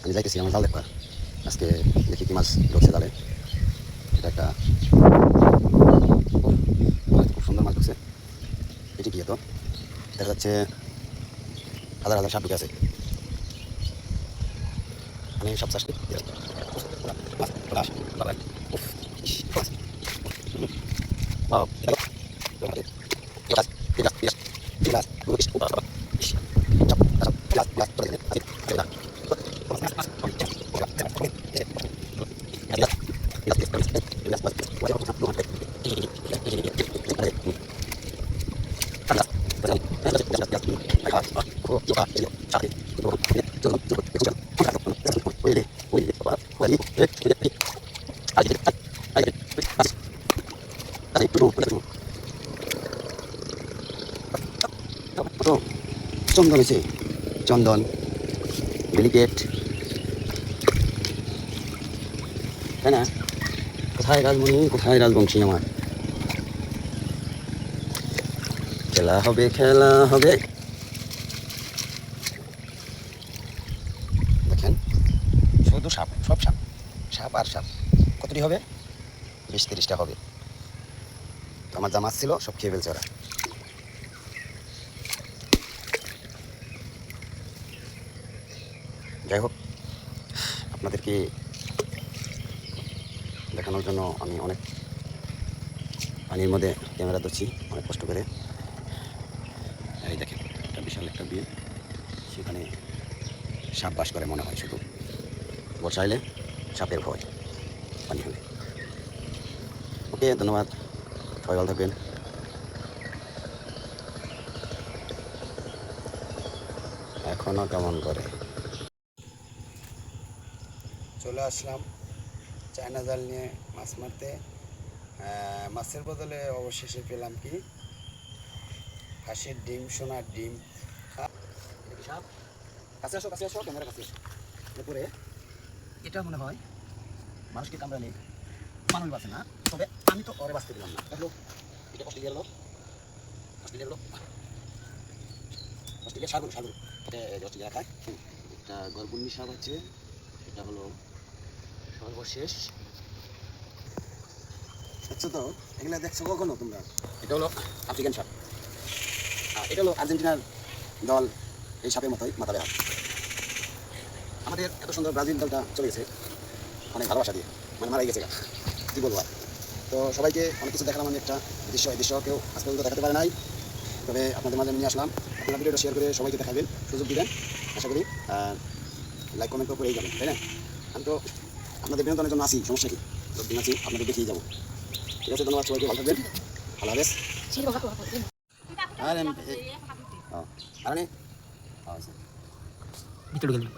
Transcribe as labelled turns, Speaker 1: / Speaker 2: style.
Speaker 1: আমি যাইতেছি আমার জাল দেখবার। আজকে দেখি কি মাছ ঢুকছে জালে। এটা একটা খুব সুন্দর মাছ ঢুকছে। এটি কি তো দেখা যাচ্ছে হাজার হাজার সাপ ঢুকে আছে। আমি সব চাষ করি। চন্দন আছে, চন্দন ডেলিকেট, তাই না? কোথায় রাজমণি, কোথায় রাজবংশী আমার? খেলা হবে, খেলা হবে। দেখেন শুধু সাপ, সব সাপ, সাপ আর সাপ। কতটি হবে? 20-30টা হবে। আমার যা মাছ ছিল সব খেয়ে ফেলছে ওরা। যাই হোক, আপনাদেরকে দেখানোর জন্য আমি অনেক পানির মধ্যে ক্যামেরা ধরছি অনেক কষ্ট করে। এই দেখেন একটা বিশাল একটা বিল, সেখানে সাপ বাস করে মনে হয়। শুধু বর্ষা এলে সাপের ভয় পানি হলে। ওকে, ধন্যবাদ, সবাই ভালো থাকবেন। এখনো কেমন করে চলে আসলাম চায়না জাল নিয়ে মাছ মারতে। মাছের বদলে অবশেষে পেলাম কি? হাঁসের ডিম, সোনার ডিম। সাপ, কাছে আসো, কাছে আসো, ক্যামেরা কাছে। এরপরে এটা মনে হয় মানুষকে কামড়ালে মানুষ বাঁচে না, তবে আমি তো ওরে বাঁচতে দিলাম না। দেখলো এটা অস্ট্রেলিয়ার লোক, অস্ট্রেলিয়ার লোক, অস্ট্রেলিয়ার সাগর, সাগর এটা অস্ট্রেলিয়া খায়। একটা গর্বুন্নি সাপ আছে, এটা হলো সর্বশেষ। দেখছো তো, এগুলো দেখছো কখনো তোমরা? এটা হলো আফ্রিকান সাপ, আর এটা হলো আর্জেন্টিনার দল। এই সাপের মতোই মাথা বেড়া। আমাদের এত সুন্দর ব্রাজিল দলটা চলে গেছে অনেক ভালোবাসা দিয়ে, মানে মারাই গেছে। কী বলবো আর। তো সবাইকে অনেক কিছু দেখালাম আমি। একটা দৃশ্য, এই দৃশ্য কেউ আজ পর্যন্ত দেখাতে পারে নাই, তবে আপনাদের মাঝে নিয়ে আসলাম। আপনারা ভিডিওটা শেয়ার করে সবাইকে দেখাবেন, সুযোগ দিবেন আশা করি। লাইক কমেন্ট করেই যাবেন, তাই না? আমি তো আপনাদের বিনোদনের জন্য আসি, সমস্যা কি? যতদিন আছি আপনাদের দেখেই যাবো। ঠিক আছে, ধন্যবাদ সবাইকে, ভালো থাকবেন, আল্লাহ হাফেজ। আর ভিতরে গেলাম।